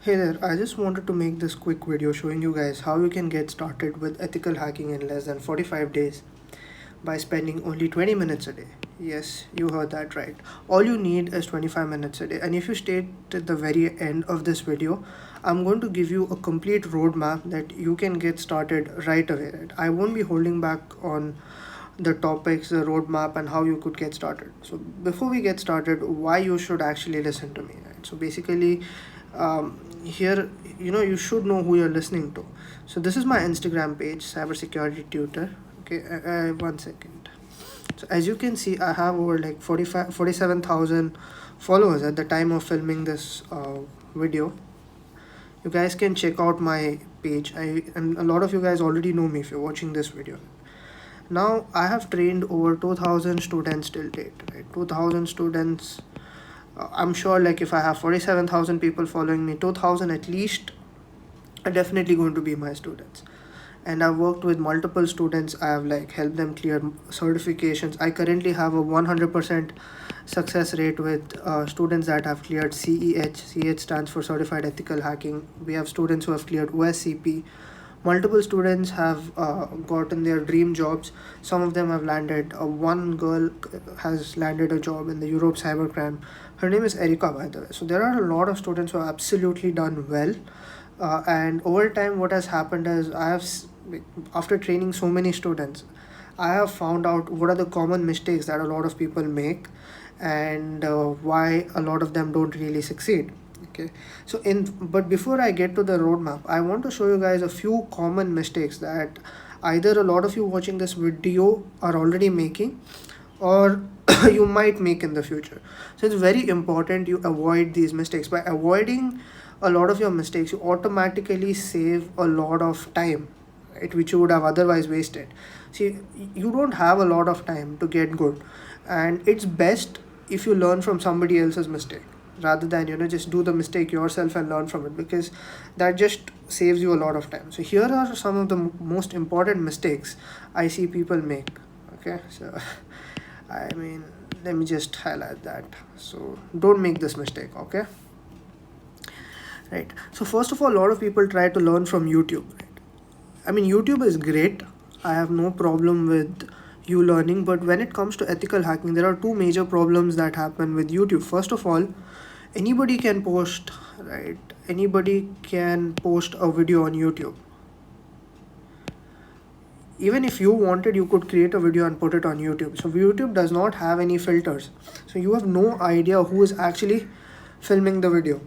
Hey there, I just wanted to make this quick video showing you guys how you can get started with ethical hacking in less than 45 days by spending only 20 minutes a day. Yes, you heard that right. All you need is 25 minutes a day. And if you stay to the very end of this video, I'm going to give you a complete roadmap that you can get started right away. Right? I won't be holding back on the topics, the roadmap, and how you could get started. So before we get started, why you should actually listen to me. Right? So basically, here you should know who you're listening to. So this is my Instagram page, cybersecurity tutor. Okay, 1 second. So as you can see, I have over like 47,000 followers at the time of filming this video. You guys can check out my page. And a lot of you guys already know me if you're watching this video. Now I have trained over 2,000 students till date, right? 2,000 students. I'm sure like if I have 47,000 people following me, 2,000 at least are definitely going to be my students. And I've worked with multiple students. I have like helped them clear certifications. I currently have a 100% success rate with students that have cleared CEH. CEH stands for Certified Ethical Hacking. We have students who have cleared OSCP. Multiple students have gotten their dream jobs. Some of them have landed. One girl has landed a job in the Europe cybercrime. Her name is Erica, by the way. So there are a lot of students who have absolutely done well. And over time, what has happened is after training so many students, I have found out what are the common mistakes that a lot of people make, and why a lot of them don't really succeed. Okay, so but before I get to the roadmap, I want to show you guys a few common mistakes that either a lot of you watching this video are already making, or you might make in the future. So it's very important you avoid these mistakes. By avoiding a lot of your mistakes, you automatically save a lot of time, right, which you would have otherwise wasted. See, you don't have a lot of time to get good, and it's best if you learn from somebody else's mistake rather than just do the mistake yourself and learn from it, because that just saves you a lot of time. So here are some of the most important mistakes I see people make. Okay, so I mean, let me just highlight that. So don't make this mistake, okay? Right. So first of all, a lot of people try to learn from YouTube. Right? I mean, YouTube is great. I have no problem with you learning, but when it comes to ethical hacking, there are two major problems that happen with YouTube. First of all, anybody can post, right? Anybody can post a video on YouTube. Even if you wanted, you could create a video and put it on YouTube. So YouTube does not have any filters. So you have no idea who is actually filming the video.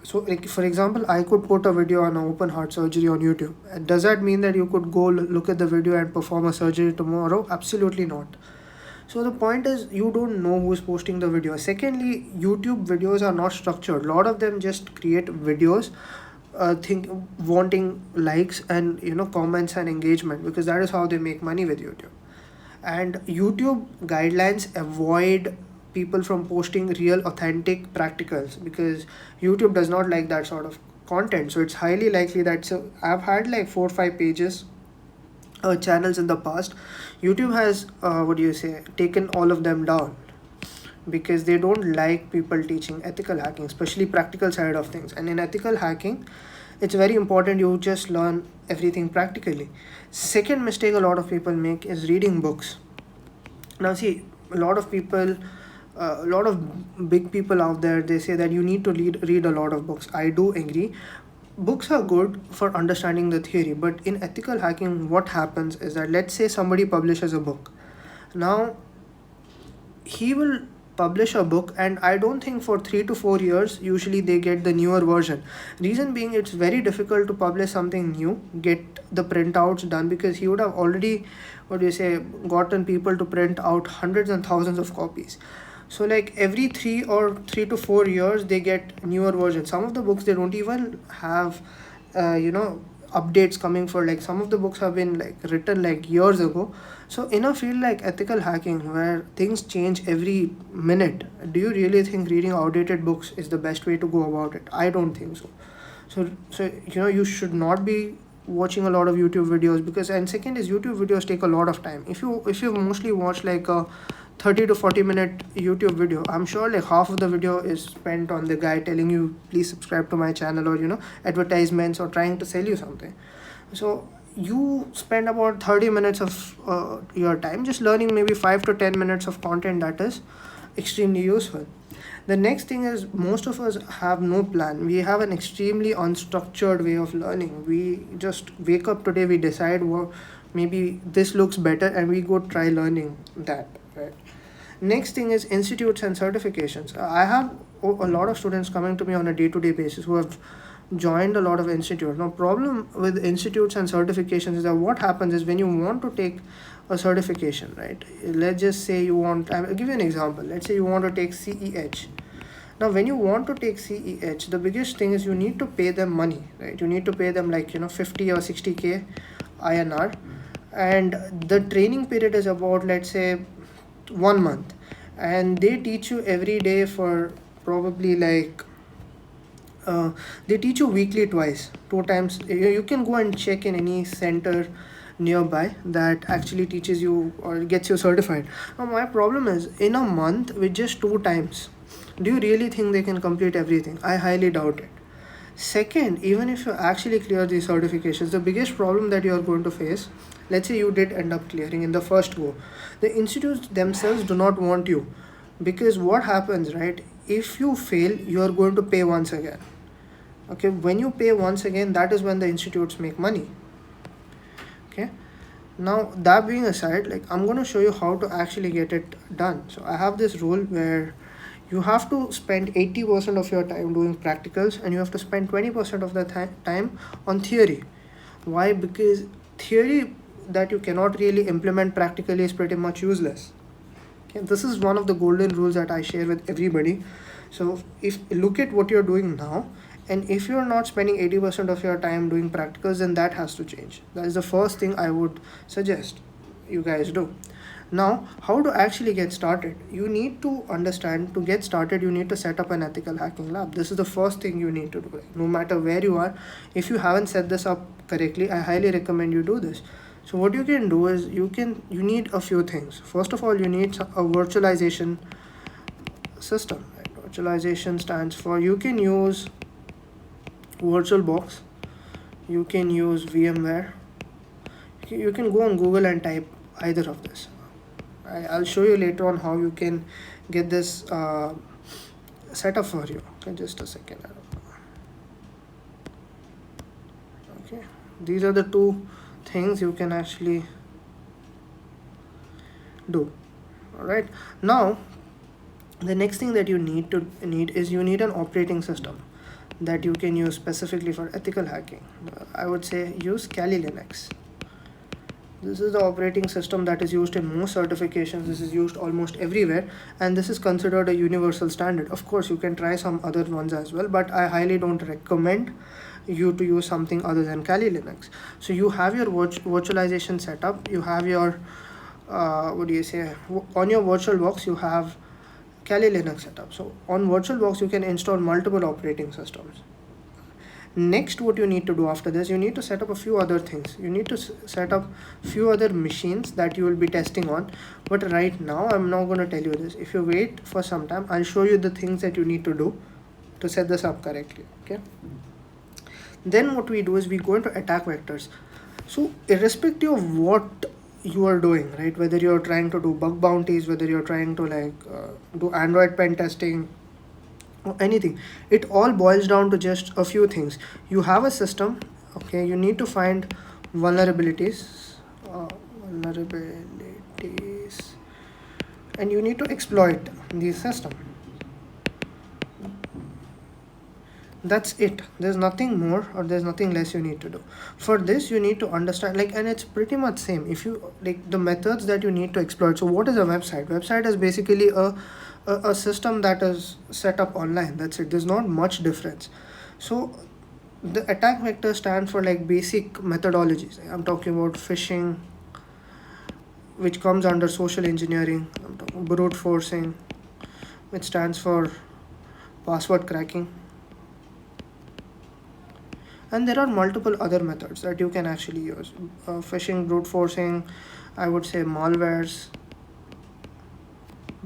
So like for example, I could put a video on open heart surgery on YouTube. And does that mean that you could go look at the video and perform a surgery tomorrow? Absolutely not. So the point is, you don't know who's posting the video. Secondly, YouTube videos are not structured. A lot of them just create videos wanting likes and comments and engagement, because that is how they make money with YouTube. And YouTube guidelines avoid people from posting real authentic practicals, because YouTube does not like that sort of content. So it's highly likely that, so I've had like 4 or 5 pages channels in the past. YouTube has taken all of them down, because they don't like people teaching ethical hacking, especially practical side of things. And in ethical hacking, it's very important you just learn everything practically. Second mistake a lot of people make is reading books. Now see, a lot of people, a lot of big people out there, they say that you need to read a lot of books. I do agree. Books are good for understanding the theory, but in ethical hacking, what happens is that, let's say somebody publishes a book. Now he will publish a book, and I don't think for 3 to 4 years usually they get the newer version. Reason being, it's very difficult to publish something new, get the printouts done, because he would have already gotten people to print out hundreds and thousands of copies. So like every 3 to 4 years they get newer versions. Some of the books, they don't even have updates coming. For like some of the books have been like written like years ago. So in a field like ethical hacking, where things change every minute, do you really think reading outdated books is the best way to go about it? I don't think so. So you should not be watching a lot of YouTube videos, because, and second is, YouTube videos take a lot of time. If you mostly watch like a 30 to 40 minute YouTube video, I'm sure like half of the video is spent on the guy telling you please subscribe to my channel, or advertisements, or trying to sell you something. So you spend about 30 minutes of your time just learning maybe 5 to 10 minutes of content that is extremely useful. The next thing is, most of us have no plan. We have an extremely unstructured way of learning. We just wake up today, we decide, well, maybe this looks better, and we go try learning that, right? Next thing is institutes and certifications. I have a lot of students coming to me on a day-to-day basis who have joined a lot of institutes. Now, problem with institutes and certifications is that what happens is, when you want to take a certification, right? Let's just say you want, I'll give you an example. Let's say you want to take CEH. Now, when you want to take CEH, the biggest thing is you need to pay them money, right? You need to pay them like 50 or 60k INR, and the training period is about, let's say, 1 month, and they teach you every day for probably like they teach you weekly twice, 2 times. You can go and check in any center nearby that actually teaches you or gets you certified. Now, my problem is, in a month with just 2 times, do you really think they can complete everything? I highly doubt it. Second, even if you actually clear these certifications, the biggest problem that you are going to face, let's say you did end up clearing in the first go, the institutes themselves do not want you, because what happens, right? If you fail, you are going to pay once again. Okay, when you pay once again, that is when the institutes make money. Okay, now that being aside, like, I'm going to show you how to actually get it done. So I have this rule where you have to spend 80% of your time doing practicals, and you have to spend 20% of the time on theory. Why? Because theory that you cannot really implement practically is pretty much useless. Okay, this is one of the golden rules that I share with everybody. So if look at what you're doing now, and if you're not spending 80% of your time doing practicals, then that has to change. That is the first thing I would suggest you guys do. Now, how to actually get started? You need to understand, to get started, you need to set up an ethical hacking lab. This is the first thing you need to do. No matter where you are, if you haven't set this up correctly, I highly recommend you do this. So what you can do is, you need a few things. First of all, you need a virtualization system. Right? Virtualization stands for, you can use VirtualBox, you can use VMware, you can go on Google and type either of this. I'll show you later on how you can get this set up for you. Okay, just a second. Okay, these are the two things you can actually do. All right, now the next thing that you need is, you need an operating system that you can use specifically for ethical hacking. I would say use Kali Linux. This is the operating system that is used in most certifications. This is used almost everywhere, and this is considered a universal standard. Of course, you can try some other ones as well, but I highly don't recommend you to use something other than Kali Linux. So you have your virtualization setup. You have your on your VirtualBox, you have Kali Linux setup. So on VirtualBox, you can install multiple operating systems. Next, what you need to do after this, you need to set up a few other things. You need to set up few other machines that you will be testing on. But right now, I'm not going to tell you this. If you wait for some time, I'll show you the things that you need to do to set this up correctly. Okay. Then what we do is, we go into attack vectors. So irrespective of what you are doing, right, whether you're trying to do bug bounties, whether you're trying to do Android pen testing or anything, it all boils down to just a few things. You have a system. Okay, you need to find vulnerabilities, and you need to exploit the system. That's it. There's nothing more or there's nothing less you need to do. For this, you need to understand, and it's pretty much same. If you the methods that you need to exploit. So what is a website? Website is basically a system that is set up online. That's it. There's not much difference. So the attack vector stands for basic methodologies. I'm talking about phishing, which comes under social engineering. I'm talking brute forcing, which stands for password cracking. And there are multiple other methods that you can actually use. Phishing, brute forcing, I would say malwares,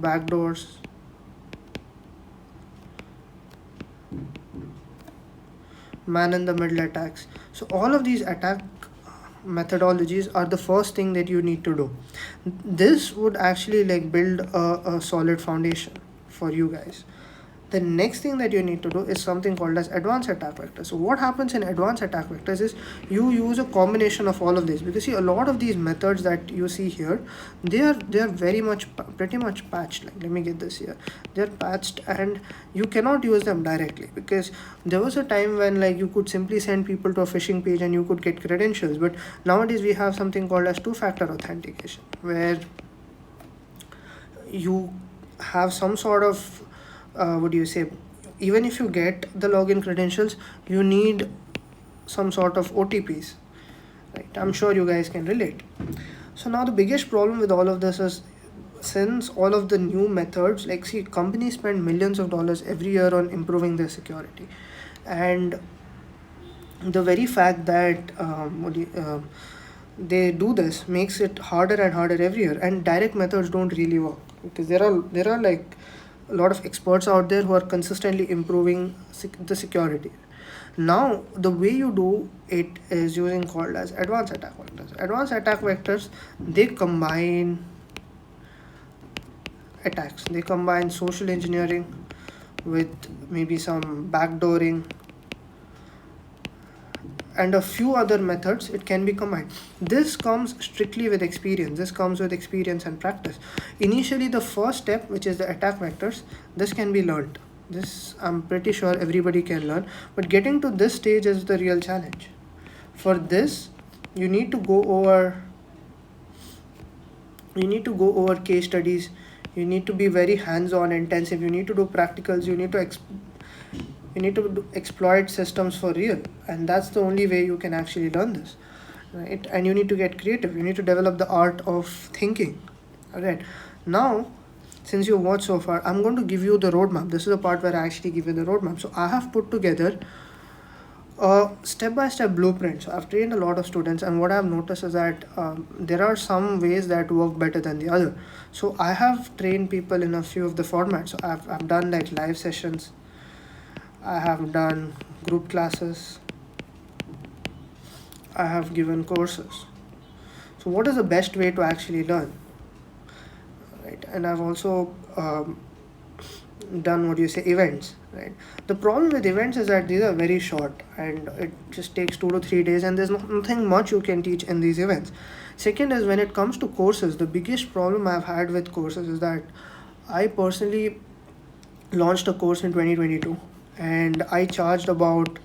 backdoors, man in the middle attacks. So all of these attack methodologies are the first thing that you need to do. This would actually like build a solid foundation for you guys. The next thing that you need to do is something called as advanced attack vectors. So what happens in advanced attack vectors is you use a combination of all of these, because see, a lot of these methods that you see here, they are very much pretty much patched. Like, let me get this here. They're patched and you cannot use them directly, because there was a time when like you could simply send people to a phishing page and you could get credentials, but nowadays we have something called as two-factor authentication, where you have some sort of what do you say, even if you get the login credentials, you need some sort of OTPs, right? I'm sure you guys can relate. So now the biggest problem with all of this is, since all of the new methods, like, see, companies spend millions of dollars every year on improving their security, and the very fact that they do this makes it harder and harder every year, and direct methods don't really work, because there are like a lot of experts out there who are consistently improving the security. Now the way you do it is using called as advanced attack vectors. Advanced attack vectors, they combine attacks, they combine social engineering with maybe some backdooring and a few other methods. It can be combined. This comes strictly with experience. This comes with experience and practice. Initially, the first step, which is the attack vectors, this can be learned. This I'm pretty sure everybody can learn, but getting to this stage is the real challenge. For this, you need to go over case studies. You need to be very hands-on, intensive. You need to do practicals. You need to exploit systems for real, and that's the only way you can actually learn this, right? And you need to get creative. You need to develop the art of thinking. All right, now, since you watched so far, I'm going to give you the roadmap. This is the part where I actually give you the roadmap. So I have put together a step-by-step blueprint. So I've trained a lot of students, and what I've noticed is that there are some ways that work better than the other. So I have trained people in a few of the formats. So I've done like live sessions, I have done group classes, I have given courses. So what is the best way to actually learn, right? And I've also done events, right? The problem with events is that these are very short and it just takes 2 to 3 days, and there's nothing much you can teach in these events. Second is, when it comes to courses, the biggest problem I've had with courses is that I personally launched a course in 2022 and I charged about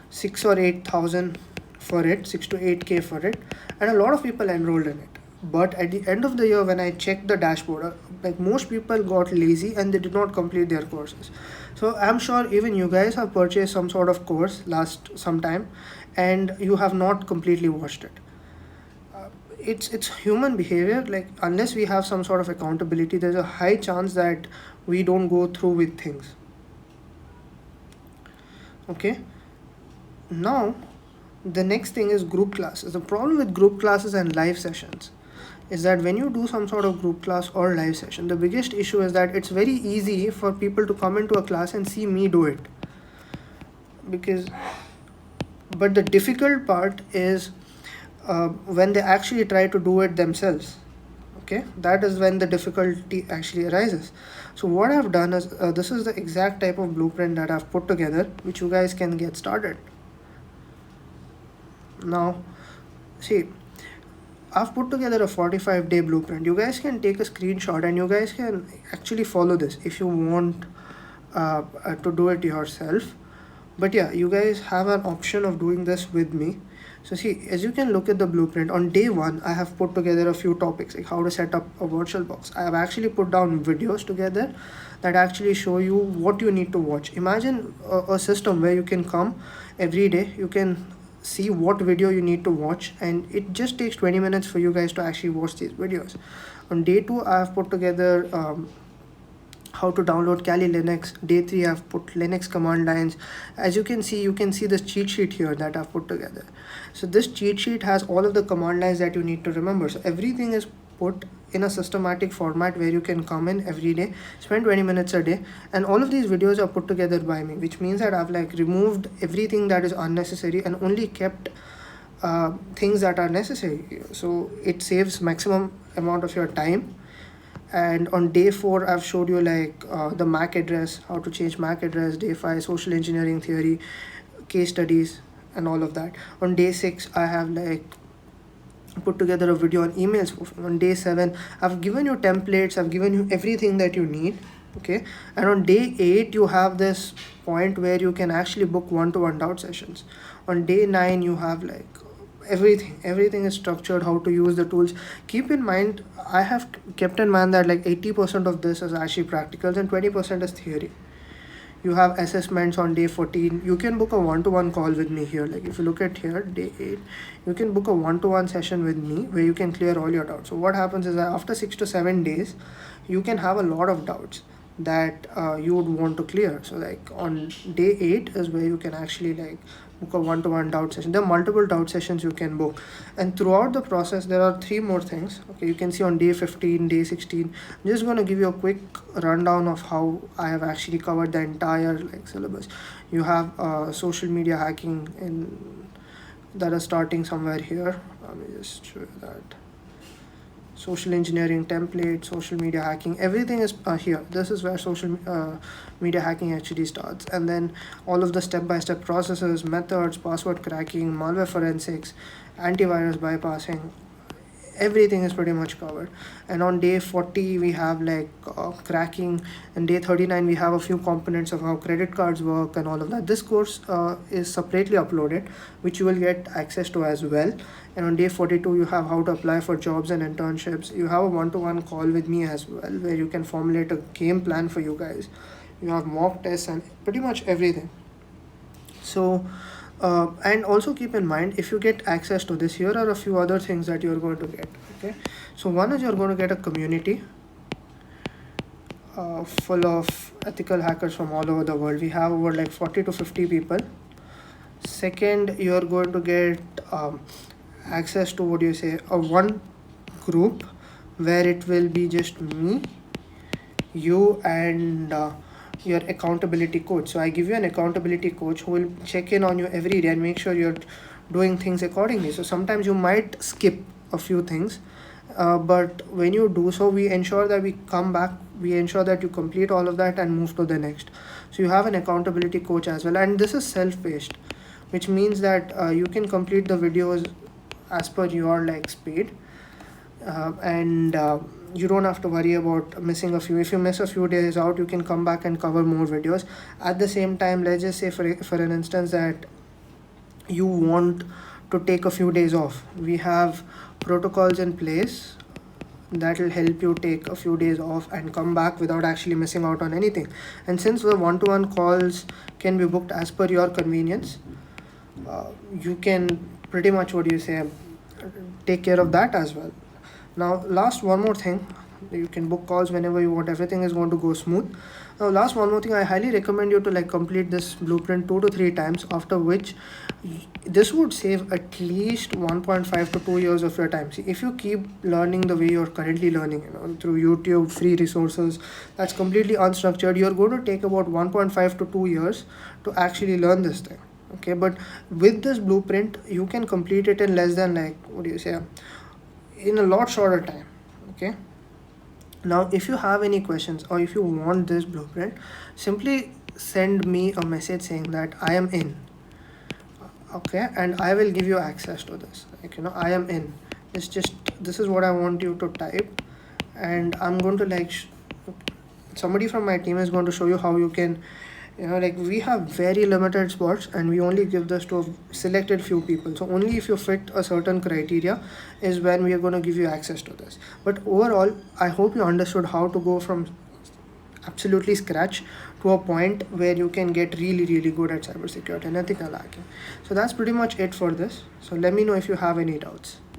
6 or 8 thousand for it, 6 to 8K for it, and a lot of people enrolled in it. But at the end of the year, when I checked the dashboard, like, most people got lazy and they did not complete their courses. So I'm sure even you guys have purchased some sort of course last some time and you have not completely watched it. It's human behavior. Like, unless we have some sort of accountability, there's a high chance that we don't go through with things. Okay, now the next thing is group classes. The problem with group classes and live sessions is that when you do some sort of group class or live session, the biggest issue is that it's very easy for people to come into a class and see me do it, but the difficult part is when they actually try to do it themselves. Okay, that is when the difficulty actually arises. So what I've done is, this is the exact type of blueprint that I've put together, which you guys can get started. Now, see, I've put together a 45-day blueprint. You guys can take a screenshot and you guys can actually follow this if you want to do it yourself. But yeah, you guys have an option of doing this with me. So see, as you can look at the blueprint, on day one, I have put together a few topics, like how to set up a virtual box. I have actually put down videos together that actually show you what you need to watch. Imagine a system where you can come every day, you can see what video you need to watch, and it just takes 20 minutes for you guys to actually watch these videos. On day two, I have put together how to download Kali Linux. Day 3, I've put Linux command lines. As you can see this cheat sheet here that I've put together. So this cheat sheet has all of the command lines that you need to remember. So everything is put in a systematic format where you can come in every day, spend 20 minutes a day, and all of these videos are put together by me, which means that I've like removed everything that is unnecessary and only kept things that are necessary. So it saves maximum amount of your time. And on day 4 I've showed you like the MAC address, how to change MAC address, day 5 social engineering theory, case studies, and all of that. On day 6 I have like put together a video on email spoofing. On day 7 I've given you templates, I've given you everything that you need. Okay, and on day 8 you have this point where you can actually book one-to-one doubt sessions. On day 9 you have like everything is structured, how to use the tools. Keep in mind, I have kept in mind that like 80% of this is actually practicals and 20% is theory. You have assessments on day 14. You can book a one-to-one call with me here. Like if you look at here, day 8, you can book a one-to-one session with me where you can clear all your doubts. So what happens is that after 6 to 7 days, you can have a lot of doubts that you would want to clear. So like on day 8 is where you can actually like book a one-to-one doubt session. There are multiple doubt sessions you can book, and throughout the process there are 3 more things. Okay, you can see on day 15, day 16. I'm just going to give you a quick rundown of how I have actually covered the entire like syllabus. You have social media hacking in that is starting somewhere here. Let me just show you that. Social engineering template, social media hacking, everything is here. This is where social media hacking actually starts, and then all of the step-by-step processes, methods, password cracking, malware forensics, antivirus bypassing, everything is pretty much covered. And on day 40 we have like cracking, and day 39 we have a few components of how credit cards work and all of that. This course is separately uploaded, which you will get access to as well. And on day 42 you have how to apply for jobs and internships. You have a one-to-one call with me as well where you can formulate a game plan for you guys. You have mock tests and pretty much everything. So and also keep in mind, if you get access to this, here are a few other things that you're going to get. Okay, so one is you're going to get a community full of ethical hackers from all over the world. We have over like 40 to 50 people. Second, you're going to get access to a one group where it will be just me, you, and your accountability coach. So I give you an accountability coach who will check in on you every day and make sure you're doing things accordingly. So sometimes you might skip a few things, but when you do so, we ensure that we come back, we ensure that you complete all of that and move to the next. So you have an accountability coach as well, and this is self-paced, which means that you can complete the videos as per your like speed, and you don't have to worry about missing a few. If you miss a few days out, you can come back and cover more videos. At the same time, let's just say for an instance that you want to take a few days off, we have protocols in place that will help you take a few days off and come back without actually missing out on anything. And since the one-to-one calls can be booked as per your convenience, you can pretty much take care of that as well. Now last one more thing, you can book calls whenever you want. Everything is going to go smooth. Now last one more thing, I highly recommend you to like complete this blueprint 2 to 3 times, after which this would save at least 1.5 to 2 years of your time. See, if you keep learning the way you're currently learning, through YouTube, free resources, that's completely unstructured, you're going to take about 1.5 to 2 years to actually learn this thing. Okay, but with this blueprint you can complete it in less than like in a lot shorter time. Okay, now if you have any questions or if you want this blueprint, simply send me a message saying that I am in. Okay, and I will give you access to this. Like, I am in. It's just, this is what I want you to type, and I'm going to like somebody from my team is going to show you how you can, we have very limited spots and we only give this to a selected few people. So only if you fit a certain criteria is when we are going to give you access to this. But overall, I hope you understood how to go from absolutely scratch to a point where you can get really, really good at cybersecurity and ethical hacking. So that's pretty much it for this. So let me know if you have any doubts.